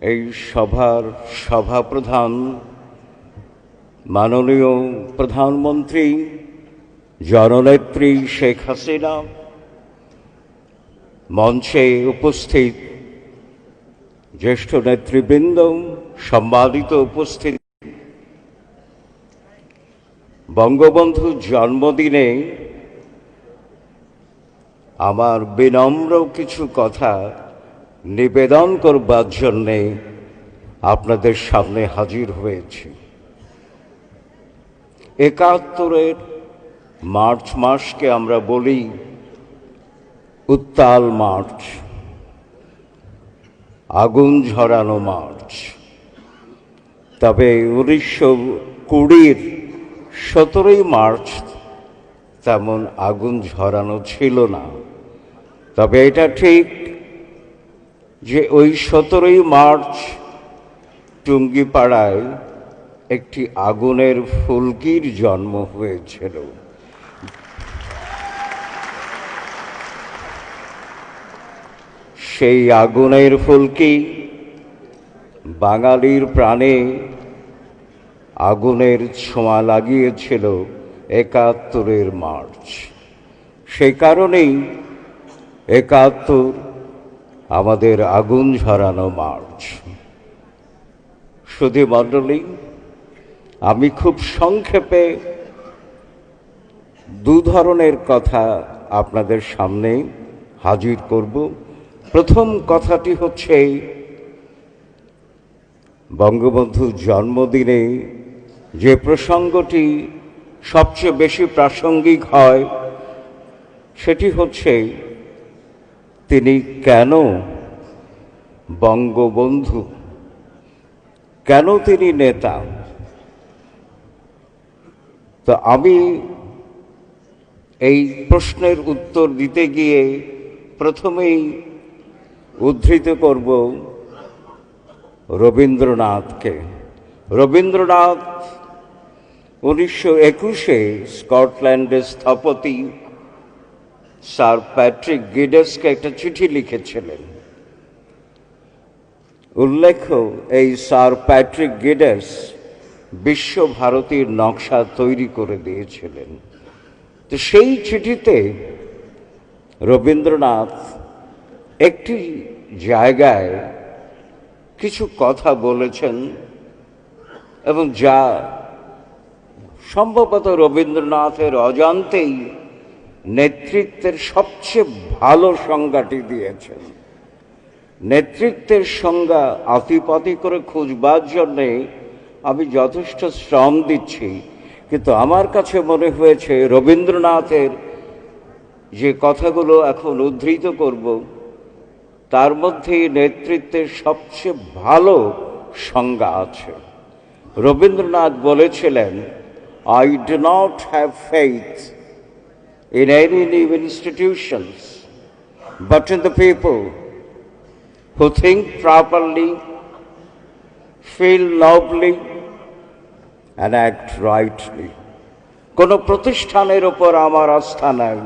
এই সভার সভাপ্রধান মাননীয় প্রধানমন্ত্রী জননেত্রী শেখ হাসিনা, মঞ্চে উপস্থিত জ্যেষ্ঠ নেতৃবৃন্দ, সম্মানিত উপস্থিতি, বঙ্গবন্ধুর জন্মদিনে আমার বিনম্র কিছু কথা নিবেদন করবার জন্যে আপনাদের সামনে হাজির হয়েছি। ৭১-এর মার্চ মাসকে আমরা বলি উত্তাল মার্চ, আগুন ঝরানো মার্চ। তবে ১৯২০-র ১৭ই মার্চ তেমন আগুন ঝরানো ছিল না। তবে এটা ঠিক যে ওই ১৭ই মার্চ টুঙ্গিপাড়ায় একটি আগুনের ফুলকির জন্ম হয়েছিল। সেই আগুনের ফুলকি বাঙালির প্রাণে আগুনের ছোঁয়া লাগিয়েছিল ৭১-এর মার্চ। সেই কারণেই ৭১ আমাদের আগুন ঝরানো মার্চ। সুধী মণ্ডলী, আমি খুব সংক্ষেপে দু ধরনের কথা আপনাদের সামনে হাজির করব। প্রথম কথাটি হচ্ছে বঙ্গবন্ধুর জন্মদিনে যে প্রসঙ্গটি সবচেয়ে বেশি প্রাসঙ্গিক হয় সেটি হচ্ছে তিনি কেন বঙ্গবন্ধু, কেন তিনি নেতা। তো আমি এই প্রশ্নের উত্তর দিতে গিয়ে প্রথমেই উদ্ধৃত করব রবীন্দ্রনাথকে। রবীন্দ্রনাথ ১৯২১-এ স্কটল্যান্ডের স্থপতি স্যার প্যাট্রিক গিডেসকে একটা চিঠি লিখেছিলেন। উল্লেখ্য, এই স্যার প্যাট্রিক গিডেস বিশ্বভারতীর নকশা তৈরি করে দিয়েছিলেন। তো সেই চিঠিতে রবীন্দ্রনাথ একটি জায়গায় কিছু কথা বলেছেন এবং যা সম্ভবত রবীন্দ্রনাথের অজান্তেই নেতৃত্বের সবচেয়ে ভালো সংজ্ঞাটি দিয়েছেন। নেতৃত্বের সংজ্ঞা আতিপাতি করে খুঁজবার জন্যে আমি যথেষ্ট শ্রম দিচ্ছি, কিন্তু আমার কাছে মনে হয়েছে রবীন্দ্রনাথের যে কথাগুলো এখন উদ্ধৃত করব তার মধ্যেই নেতৃত্বের সবচেয়ে ভালো সংজ্ঞা আছে। রবীন্দ্রনাথ বলেছিলেন, I do not have faith in any new institutions, but in the people who think properly, feel nobly, and act rightly. কোনো প্রতিষ্ঠানের ওপর আমার আস্থা নাই,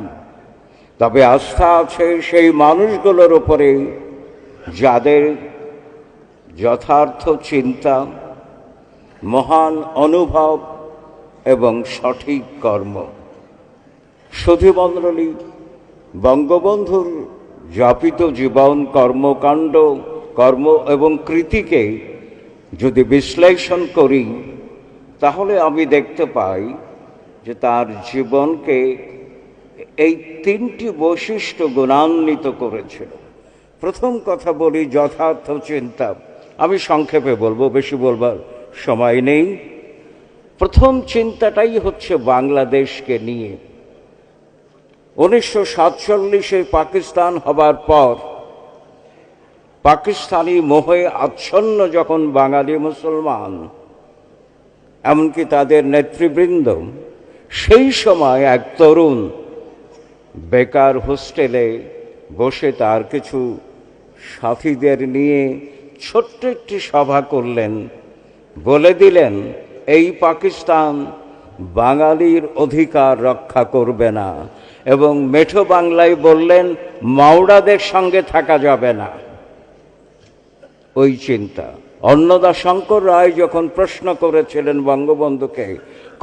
তবে আস্থা আছে সেই মানুষগুলোর ওপরে যাদের যথার্থ চিন্তা, মহান অনুভব এবং সঠিক কর্ম। সুধী মণ্ডলী, বঙ্গবন্ধুর যাপিত জীবন, কর্মকাণ্ড, কর্ম এবং কৃতিকে যদি বিশ্লেষণ করি তাহলে আমি দেখতে পাই যে তার জীবনকে এই তিনটি বৈশিষ্ট্য গুণান্বিত করেছিল। প্রথম কথা বলি যথার্থ চিন্তা। আমি সংক্ষেপে বলবো, বেশি বলবার সময় নেই। প্রথম চিন্তাটাই হচ্ছে বাংলাদেশকে নিয়ে। ১৯৪৭-এ পাকিস্তান হবার পর পাকিস্তানি মোহে আচ্ছন্ন যখন বাঙালি মুসলমান, এমনকি তাদের নেতৃবৃন্দ, সেই সময় এক তরুণ বেকার হোস্টেলে বসে তার কিছু সাথীদের নিয়ে ছোট্ট একটি সভা করলেন। বলে দিলেন, এই পাকিস্তান বাঙালির অধিকার রক্ষা করবে না, এবং মেঠো বাংলায় বললেন, মাওড়াদের সঙ্গে থাকা যাবে না। ওই চিন্তা। অন্নদাশঙ্কর রায় যখন প্রশ্ন করেছিলেন বঙ্গবন্ধুকে,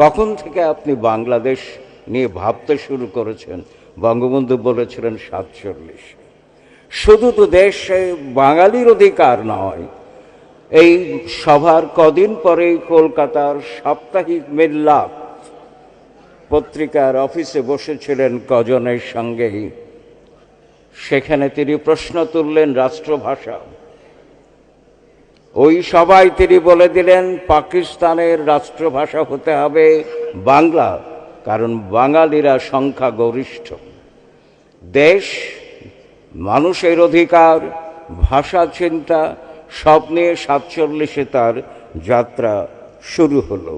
কখন থেকে আপনি বাংলাদেশ নিয়ে ভাবতে শুরু করেছেন, বঙ্গবন্ধু বলেছিলেন 47। শুধু তো দেশে বাঙালির অধিকার নয়, এই সভার কদিন পরেই কলকাতার সাপ্তাহিক মিল্লাত পত্রিকার অফিসে বসেছিলেন কজনের সঙ্গেই। সেখানে তিনি প্রশ্ন তুললেন রাষ্ট্রভাষা। ওই সভায় তিনি বলে দিলেন পাকিস্তানের রাষ্ট্রভাষা হতে হবে বাংলা, কারণ বাঙালিরা সংখ্যাগরিষ্ঠ। দেশ, মানুষের অধিকার, ভাষা, চিন্তা সব নিয়ে 47-এ তার যাত্রা শুরু হলো।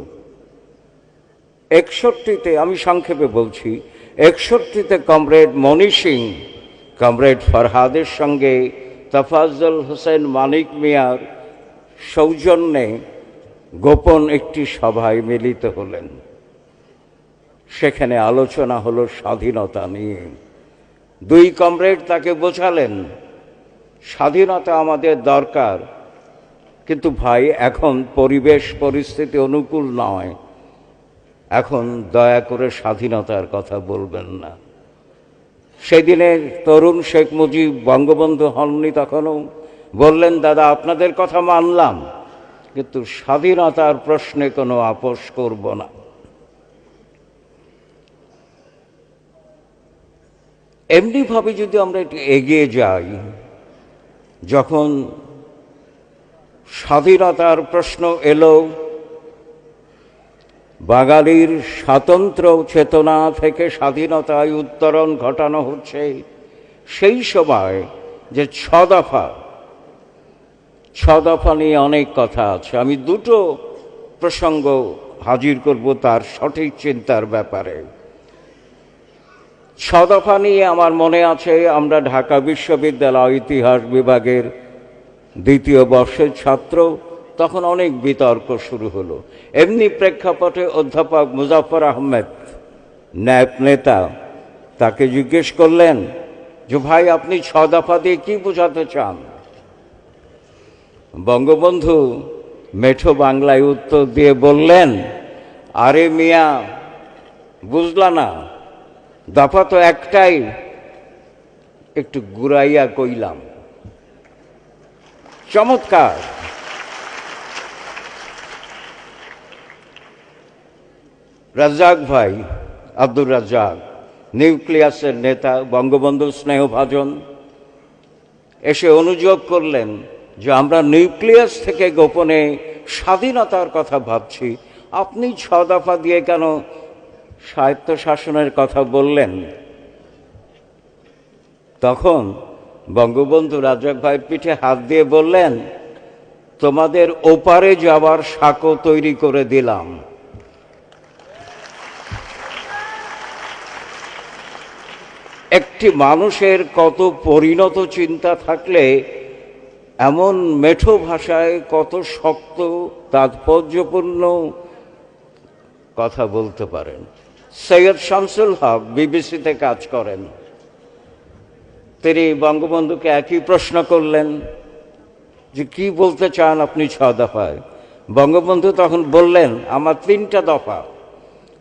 61-তে, আমি সংক্ষেপে বলছি, 61-তে কমরেড মনি সিং, কমরেড ফরহাদের সঙ্গে তফাজ্জল হোসেন মানিক মিয়ার সৌজন্যে গোপন একটি সভায় মিলিত হলেন। সেখানে আলোচনা হলো স্বাধীনতা নিয়ে। দুই কমরেড তাকে বোঝালেন স্বাধীনতা আমাদের দরকার, কিন্তু ভাই এখন পরিবেশ পরিস্থিতি অনুকূল নয়, এখন দয়া করে স্বাধীনতার কথা বলবেন না। সেদিনের তরুণ শেখ মুজিব, বঙ্গবন্ধু হননি তখনও, বললেন দাদা আপনাদের কথা মানলাম, কিন্তু স্বাধীনতার প্রশ্নে কোনো আপোষ করব না। এমনিভাবে যদি আমরা একটু এগিয়ে যাই, যখন স্বাধীনতার প্রশ্ন এলো, বাঙালির স্বাতন্ত্র চেতনা থেকে স্বাধীনতায় উত্তরণ ঘটানো হচ্ছে, সেই সময় যে ছ দফা নিয়ে অনেক কথা আছে। আমি দুটো প্রসঙ্গ হাজির করব তার সঠিক চিন্তার ব্যাপারে। 6 দফা নিয়ে আমার মনে আছে, আমরা ঢাকা বিশ্ববিদ্যালয় ইতিহাস বিভাগের 2য় বর্ষের ছাত্র, তখন অনেক বিতর্ক শুরু হলো। এমনি প্রেক্ষাপটে অধ্যাপক মুজাফফর আহমেদ, ন্যাপ নেতা, তাকে জিজ্ঞেস করলেন যে ভাই আপনি 6 দফা দিয়ে কি বোঝাতে চান? বঙ্গবন্ধু মেঠো বাংলায় উত্তর দিয়ে বললেন, আরে মিয়া বুঝলা না, দফা তো একটাই, একটু গুড়াইয়া কইলাম। চমৎকার। রাজ্জাক ভাই, আব্দুর রাজ্জাক, নিউক্লিয়াসের নেতা, বঙ্গবন্ধুর স্নেহভাজন, এসে অনুযোগ করলেন যে আমরা নিউক্লিয়াস থেকে গোপনে স্বাধীনতার কথা ভাবছি, আপনি 6 দফা দিয়ে কেন স্বায়ত্তশাসনের কথা বললেন? তখন বঙ্গবন্ধু রাজ্জাক ভাইয়ের পিঠে হাত দিয়ে বললেন, তোমাদের ওপারে যাবার সাঁকো তৈরি করে দিলাম। একটি মানুষের কত পরিণত চিন্তা থাকলে এমন মেঠো ভাষায় কত শক্ত তাৎপর্যপূর্ণ কথা বলতে পারেন। সৈয়দ শামসুল হক বিবিসিতে কাজ করেন, তিনি বঙ্গবন্ধুকে একই প্রশ্ন করলেন যে কি বলতে চান আপনি 6 দফায়? বঙ্গবন্ধু তখন বললেন, আমার 3টা দফা,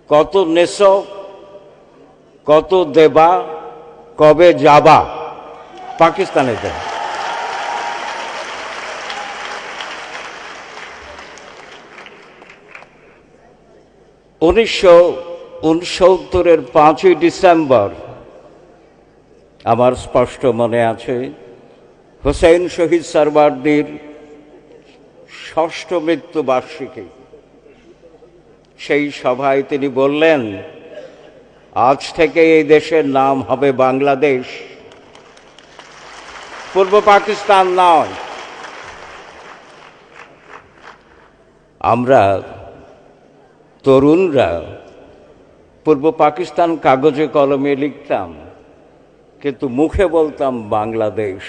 কত নেশ, কত দেবা, কবে যাবা পাকিস্তানেতে। উনিশশো 1969-এর 5ই ডিসেম্বর আমার স্পষ্ট মনে আছে, হোসেন শহীদ সরওয়ার্দীর 6ষ্ঠ মৃত্যুবার্ষিকী। সেই সভায় তিনি বললেন, আজ থেকে এই দেশের নাম হবে বাংলাদেশ, পূর্ব পাকিস্তান নয়। আমরা তরুণরা পূর্ব পাকিস্তান কাগজে কলমে লিখতাম, কিন্তু মুখে বলতাম বাংলাদেশ।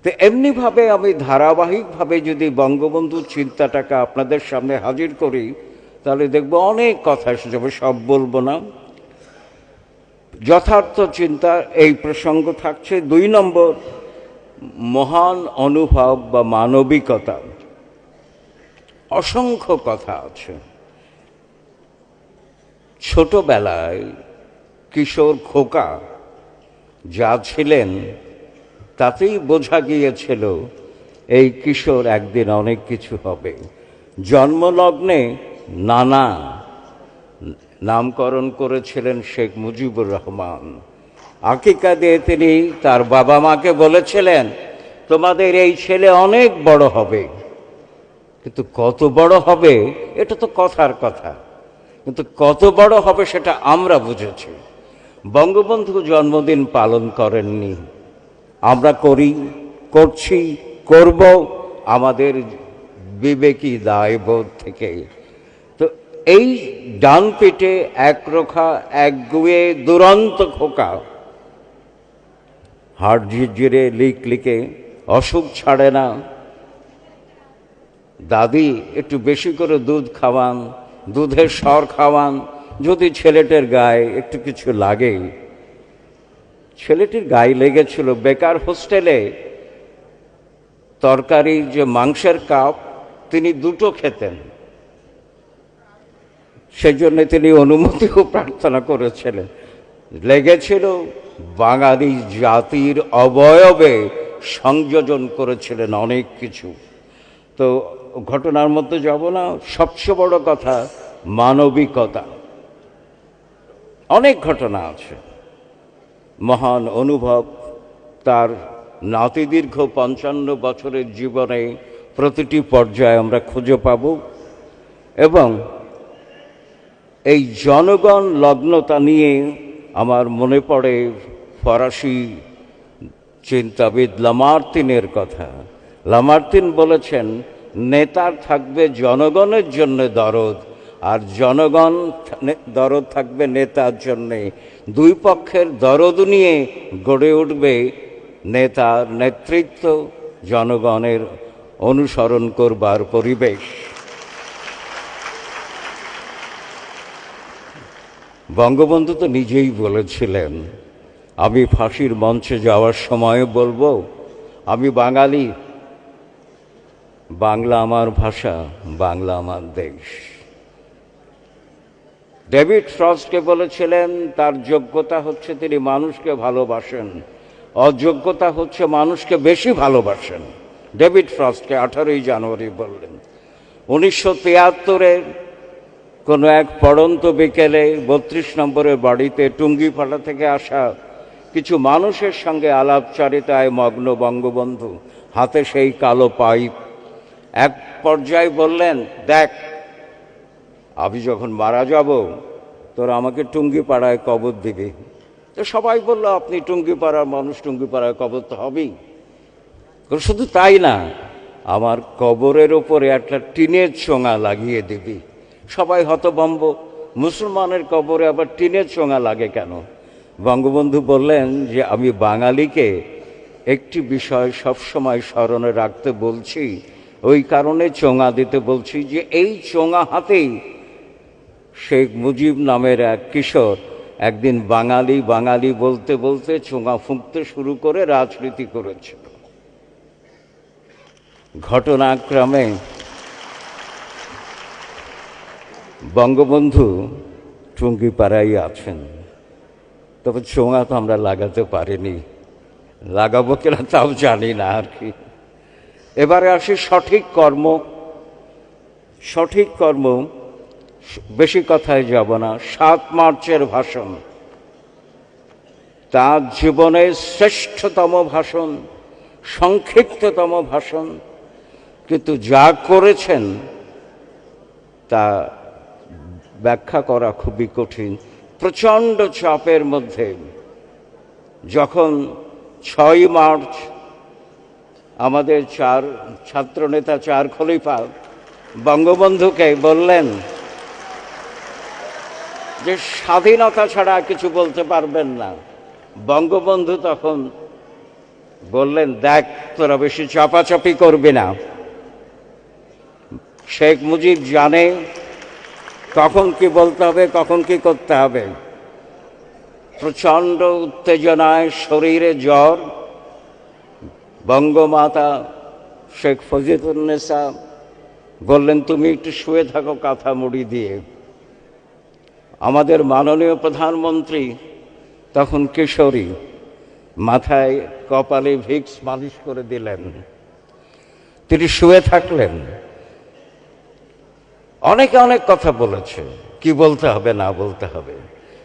তো এমনিভাবে আমি ধারাবাহিকভাবে যদি বঙ্গবন্ধুর চিন্তাটাকে আপনাদের সামনে হাজির করি, তাহলে দেখব অনেক কথা এসে যাবে, সব বলবো না। যথার্থ চিন্তা এই প্রসঙ্গ থাকছে। 2 নম্বর, মহান অনুভব বা মানবিকতা, অসংখ্য কথা আছে। ছোটবেলায় কিশোর খোকা যা ছিলেন তাতেই বোঝা গিয়েছিল এই কিশোর একদিন অনেক কিছু হবে। জন্মলগ্নে নানা নামকরণ করেছিলেন শেখ মুজিবুর রহমান। আকিকা দিয়ে তিনি তার বাবা মাকে বলেছিলেন, তোমাদের এই ছেলে অনেক বড় হবে। কিন্তু কত বড় হবে এটা তো কথার কথা, কিন্তু কত বড় হবে সেটা আমরা বুঝেছি। বঙ্গবন্ধু জন্মদিন পালন করেননি, আমরা করছি, করব আমাদের বিবেকী দায়বোধ থেকে। তো এই ডান পিঠে একরোখা একগুয়ে দুরন্ত খোকা হাড় ঝিরঝিরে লিকে অসুখ ছাড়ে না। দাদি একটু বেশি করে দুধ খাওয়ান, দুধের সর খাওয়ান, যদি ছেলেটার গায়ে একটু কিছু লাগে। ছেলেটির গায়ে লেগেছিল বেকার হোস্টেলে তরকারি যে মাংসের কাপ তিনি দুটো খেতেন, সেজন্য তিনি অনুমতিও প্রার্থনা করেছিলেন। লেগেছিল বাঙালি জাতির অবয়বে সংযোজন করেছিলেন অনেক কিছু। তো ঘটনার মধ্যে যাব না, সবচেয়ে বড় কথা মানবিকতা। অনেক ঘটনা আছে, মহান অনুভব তার নাতিদীর্ঘ 55 বছরের জীবনে প্রতিটি পর্যায়ে আমরা খুঁজে পাব। এবং এই জনগণ লগ্নতা নিয়ে আমার মনে পড়ে ফরাসি চিন্তাবিদ লামার্তিনের কথা। লামার্তিন বলেছেন, নেতার থাকবে জনগণের জন্য দরদ, আর জনগণ দরদ থাকবে নেতার জন্যে। দুই পক্ষের দরদ নিয়ে গড়ে উঠবে নেতার নেতৃত্ব, জনগণের অনুসরণ করবার পরিবেশ। বঙ্গবন্ধু তো নিজেই বলেছিলেন, আমি ফাঁসির মঞ্চে যাওয়ার সময় বলবো, আমি বাঙালি, বাংলা আমার ভাষা, বাংলা আমার দেশ। ডেভিড ফ্রস্টকে বলেছিলেন তার যোগ্যতা হচ্ছে তিনি মানুষকে ভালোবাসেন, অযোগ্যতা হচ্ছে মানুষকে বেশি ভালোবাসেন। ডেভিড ফ্রস্টকে 18ই জানুয়ারি বললেন। 1973 কোনো এক পড়ন্ত বিকেলে 32 নম্বরের বাড়িতে টুঙ্গিপাড়া থেকে আসা কিছু মানুষের সঙ্গে আলাপচারিতায় মগ্ন বঙ্গবন্ধু, হাতে সেই কালো পাইপ। এক পর্যায়ে বললেন, দেখ, আমি যখন মারা যাব তোরা আমাকে টুঙ্গিপাড়ায় কবর দিবি। তো সবাই বলল, আপনি টুঙ্গিপাড়ার মানুষ, টুঙ্গিপাড়ায় কবর তো হবেই। শুধু তাই না, আমার কবরের ওপরে একটা টিনের চোঙা লাগিয়ে দিবি। সবাই হতভম্ব, মুসলমানের কবরে আবার টিনের চোঙা লাগে কেন? বঙ্গবন্ধু বললেন যে আমি বাঙালিকে একটি বিষয় সবসময় স্মরণে রাখতে বলছি, ওই কারণে চোঙা দিতে বলছি যে এই চোঙা হাতেই শেখ মুজিব নামের এক কিশোর একদিন বাঙালি বাঙালি বলতে বলতে চোঙা ফুঁকতে শুরু করে রাজনীতি করেছিল। ঘটনাক্রমে বঙ্গবন্ধু টুঙ্গিপাড়ায় আছেন, তবে চোঙা তো আমরা লাগাতে পারিনি, লাগাবো কিনা তাও জানি না আর কি। এবারে আসি সঠিক কর্ম। সঠিক কর্ম, বেশি কথায় যাব না। 7 মার্চের ভাষণ তার জীবনের শ্রেষ্ঠতম ভাষণ, সংক্ষিপ্ততম ভাষণ, কিন্তু যা করেছেন তা ব্যাখ্যা করা খুবই কঠিন। প্রচণ্ড চাপের মধ্যে যখন 6 মার্চ আমাদের ছাত্রনেতা 4 খলিফা বঙ্গবন্ধুকে বললেন যে স্বাধীনতা ছাড়া কিছু বলতে পারবেন না, বঙ্গবন্ধু তখন বললেন, দেখ, তোরা বেশি চাপাচাপি করবি না। শেখ মুজিব জানে কখন কি বলতে হবে, কখন কি করতে হবে। প্রচণ্ড উত্তেজনায়, শরীরে জ্বর, বঙ্গমাতা শেখ ফজিলুন্নেসা বললেন, তুমি একটু শুয়ে থাকো কাঁথা মুড়ি দিয়ে। আমাদের মাননীয় প্রধানমন্ত্রী তখন কিশোরী, মাথায় কপালে ভিক্স মালিশ করে দিলেন, তিনি শুয়ে থাকলেন। অনেকে অনেক কথা বলেছে, কি বলতে হবে না বলতে হবে।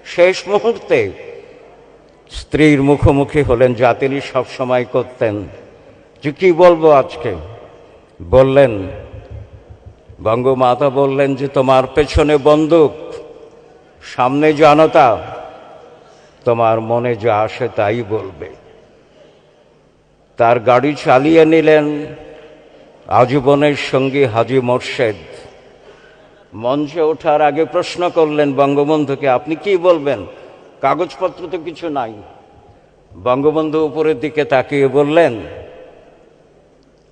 শেষ মুহূর্তে স্ত্রীর মুখোমুখি হলেন, যা তিনি সবসময় করতেন, যে কি বলবো আজকে। বললেন, বঙ্গমাতা বললেন যে তোমার পেছনে বন্দুক, সামনে জনতা, তোমার মনে যা আসে তাই বলবে। তার গাড়ি চালিয়ে নিলেন আজীবনের সঙ্গী হাজী মোর্শেদ। মঞ্চে ওঠার আগে প্রশ্ন করলেন বঙ্গবন্ধুকে, আপনি কি বলবেন? কাগজপত্র তো কিছু নাই। বঙ্গবন্ধু উপরের দিকে তাকিয়ে বললেন,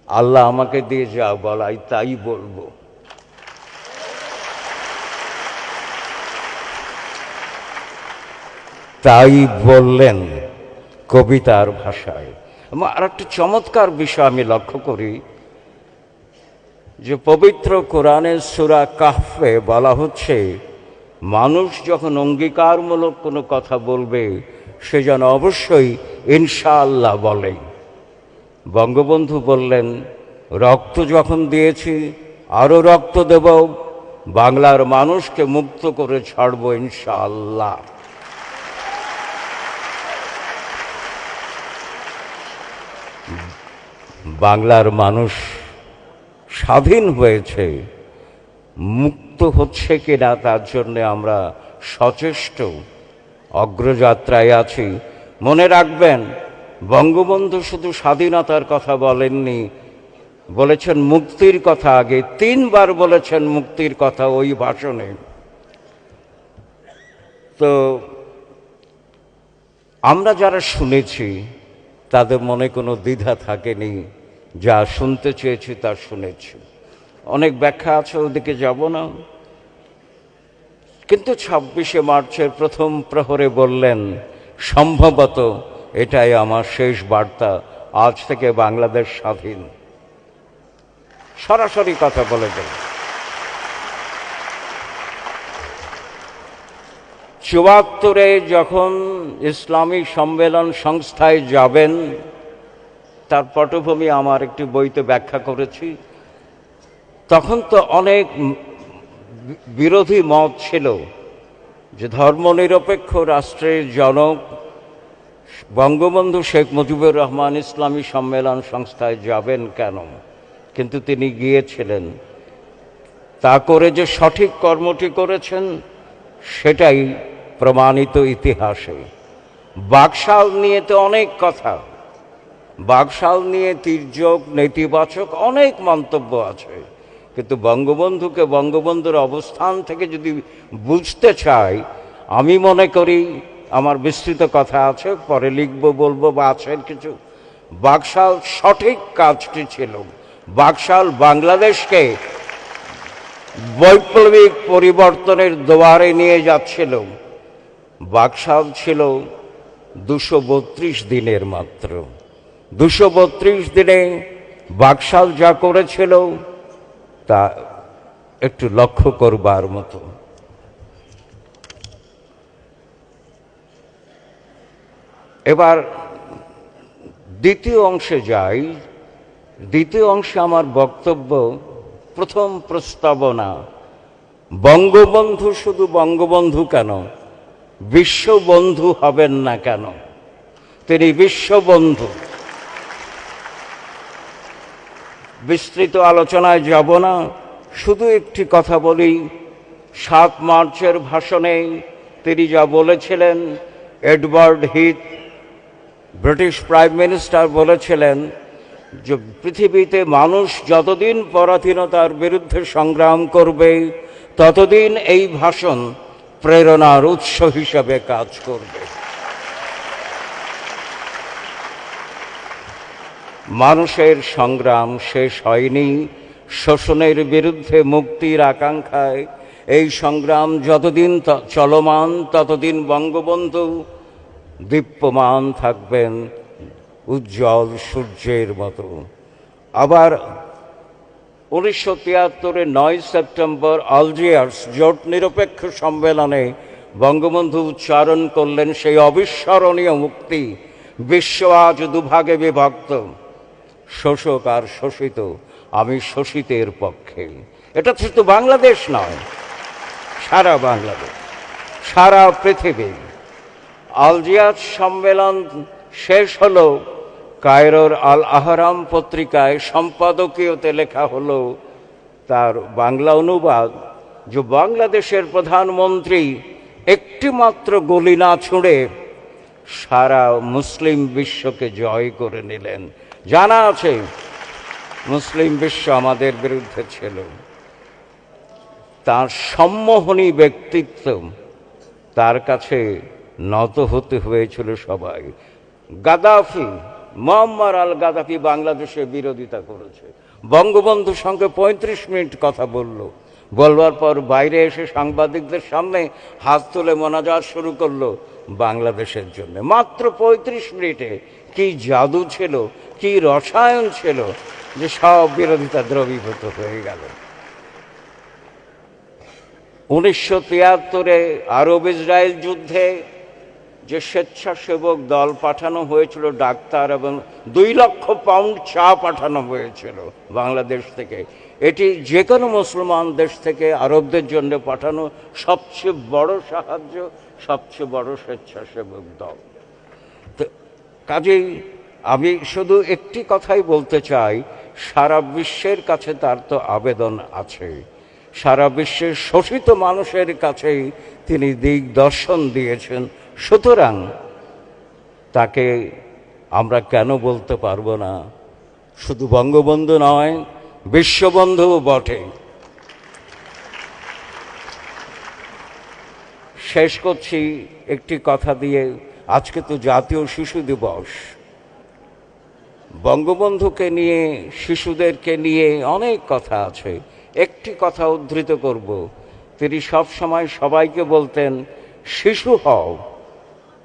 আল্লাহ আমাকে দিয়ে যা বলাই তাই বলবো। তাই বললেন কবিতার ভাষায়। আর একটা চমৎকার বিষয় আমি লক্ষ্য করি, যে পবিত্র কোরআনের সূরা কাহফে বলা হচ্ছে, মানুষ যখন অঙ্গীকারমূলক কোনো কথা বলবে সে যেন অবশ্যই ইনশাআল্লাহ বলে। বঙ্গবন্ধু বললেন, রক্ত যখন দিয়েছি আরও রক্ত দেব, বাংলার মানুষকে মুক্ত করে ছাড়ব ইনশাআল্লাহ। বাংলার মানুষ স্বাধীন হয়েছে, মুক্ত হচ্ছে কিনা তার জন্য আমরা সচেষ্ট অগ্রযাত্রায় আছি। মনে রাখবেন, বঙ্গবন্ধু শুধু স্বাধীনতার কথা বলেননি, বলেছেন মুক্তির কথা। আগে 3 বার বলেছেন মুক্তির কথা ওই ভাষণে। তো আমরা যারা শুনেছি তাদের মনে কোনো দ্বিধা থাকেনি, যা শুনতে চেয়েছি তা শুনেছি। অনেক ব্যাখ্যা আছে, ওদিকে যাব না। কিন্তু 26শে মার্চের প্রথম প্রহরে বললেন, সম্ভবত এটাই আমার শেষ বার্তা, আজ থেকে বাংলাদেশ স্বাধীন। সরাসরি কথা বলে দেন। 74-এ যখন ইসলামী সম্মেলন সংস্থায় যাবেন, তার পটভূমি আমার একটি বইতে ব্যাখ্যা করেছি। তখন তো অনেক বিরোধী মত ছিল যে ধর্মনিরপেক্ষ রাষ্ট্রের জনক বঙ্গবন্ধু শেখ মুজিবুর রহমান ইসলামী সম্মেলন সংস্থায় যাবেন কেন, কিন্তু তিনি গিয়েছিলেন। তা করে যে সঠিক কর্মটি করেছেন সেটাই প্রমাণিত ইতিহাসে। বাকশাল নিয়ে তো অনেক কথা, বাকশাল নিয়ে তির্যক নেতিবাচক অনেক মন্তব্য আছে, কিন্তু বঙ্গবন্ধুকে বঙ্গবন্ধুর অবস্থান থেকে যদি বুঝতে চাই, আমি মনে করি, আমার বিস্তৃত কথা আছে, পরে লিখব বলবো বা আছেন কিছু, বাকশাল সঠিক কাজটি ছিল। বাকশাল বাংলাদেশকে বৈপ্লবিক পরিবর্তনের দুয়ারে নিয়ে যাচ্ছিল। বাকশাল ছিল 232 দিনের মাত্র। 232 দিনে বাকশাল যা করেছিল তা একটু লক্ষ্য করবার মতো। এবার দ্বিতীয় অংশে যাই। দ্বিতীয় অংশে আমার বক্তব্য, প্রথম প্রস্তাবনা, বঙ্গবন্ধু শুধু বঙ্গবন্ধু কেন, বিশ্ববন্ধু হবেন না কেন? তিনি বিশ্ববন্ধু। বিস্তৃত আলোচনায় যাব না, শুধু একটি কথা বলি। 7 মার্চের ভাষণে তিনি যা বলেছিলেন, Edward Heath British prime minister বলেছিলেন যে পৃথিবীতে মানুষ যতদিন পরাধীনতার বিরুদ্ধে সংগ্রাম করবে ততদিন এই ভাষণ প্রেরণার উৎস হিসাবে কাজ করবে। মানুষের সংগ্রাম শেষ হয়নি শোষণের বিরুদ্ধে মুক্তির আকাঙ্ক্ষায়। এই সংগ্রাম যতদিন চলমান ততদিন বঙ্গবন্ধু দীপ্যমান থাকবেন উজ্জ্বল সূর্যের মতো। আবার 1973 9 সেপ্টেম্বর আলজিয়ার্স জোট নিরপেক্ষ সম্মেলনে বঙ্গবন্ধু উচ্চারণ করলেন সেই অবিস্মরণীয় মুক্তি, বিশ্ব আজ দুভাগে বিভক্ত, শোষক আর শোষিত, আমি শোষিতের পক্ষে। এটা শুধু বাংলাদেশ নয়, সারা বাংলাদেশ, সারা পৃথিবী। আলজিয়ার্স সম্মেলন শেষ হলো, কায়রোর আল আহরাম পত্রিকায় সম্পাদকীয়তে লেখা হলো তার বাংলা অনুবাদ, যে বাংলাদেশের প্রধানমন্ত্রী একটি মাত্র গুলি না ছুঁড়ে সারা মুসলিম বিশ্বকে জয় করে নিলেন। জানা আছে মুসলিম বিশ্ব আমাদের বিরুদ্ধে ছিল। তার সম্মোহনী ব্যক্তিত্ব, তার কাছে নত হতে হয়েছিল সবাই। গাদ্দাফি, মুয়াম্মার আল গাদ্দাফি বাংলাদেশে বিরোধিতা করেছে, বঙ্গবন্ধুর সঙ্গে 35 মিনিট কথা বলবার পর বাইরে এসে সাংবাদিকদের সামনে হাত তুলে মোনাজাত শুরু করলো বাংলাদেশের জন্য। মাত্র 35 মিনিটে কি জাদু ছিল, কি রসায়ন ছিল, যে সব বিরোধিতা দ্রবীভূত হয়ে গেল। 1973 আরব ইসরায়েল যুদ্ধে যে স্বেচ্ছাসেবক দল পাঠানো হয়েছিল, ডাক্তার, এবং 2 লক্ষ পাউন্ড চা পাঠানো হয়েছিল বাংলাদেশ থেকে। এটি যে কোনো মুসলমান দেশ থেকে আরবদের জন্য পাঠানো সবচেয়ে বড় সাহায্য, সবচেয়ে বড় স্বেচ্ছাসেবক দল। তো কাজেই আমি শুধু একটি কথাই বলতে চাই, সারা বিশ্বের কাছে তার তো আবেদন আছে, সারা বিশ্বের শোষিত মানুষের কাছেই তিনি দিগদর্শন দিয়েছেন। সুতরাং তাকে আমরা কেন বলতে পারবো না শুধু বঙ্গবন্ধু নয়, বিশ্ববন্ধুও বটে। শেষ করছি একটি কথা দিয়ে। আজকে তো জাতীয় শিশু দিবস। বঙ্গবন্ধুকে নিয়ে, শিশুদেরকে নিয়ে অনেক কথা আছে। একটি কথা উদ্ধৃত করব। তিনি সব সময় সবাইকে বলতেন, শিশু হও,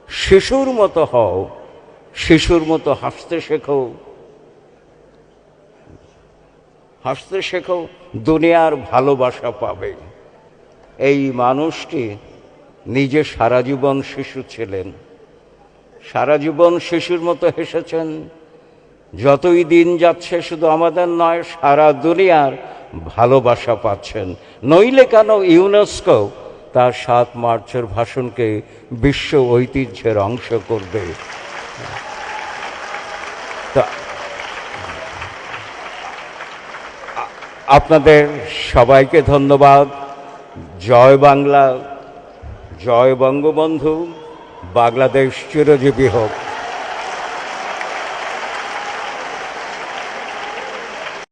শিশুর মতো হও, শিশুর মতো হাসতে শেখো, হাসতে শেখো, দুনিয়ার ভালোবাসা পাবে। এই মানুষটি নিজে সারা জীবন শিশু ছিলেন, সারা জীবন শিশুর মতো হেসেছেন। যতই দিন যাচ্ছে শুধু আমাদের নয়, সারা দুনিয়ার ভালোবাসা পাচ্ছেন। নইলে কেন ইউনেস্কো তার 7 মার্চের ভাষণকে বিশ্ব ঐতিহ্যের অংশ করবে? তা আপনাদের সবাইকে ধন্যবাদ। জয় বাংলা, জয় বঙ্গবন্ধু, বাংলাদেশ চিরজীবী হোক।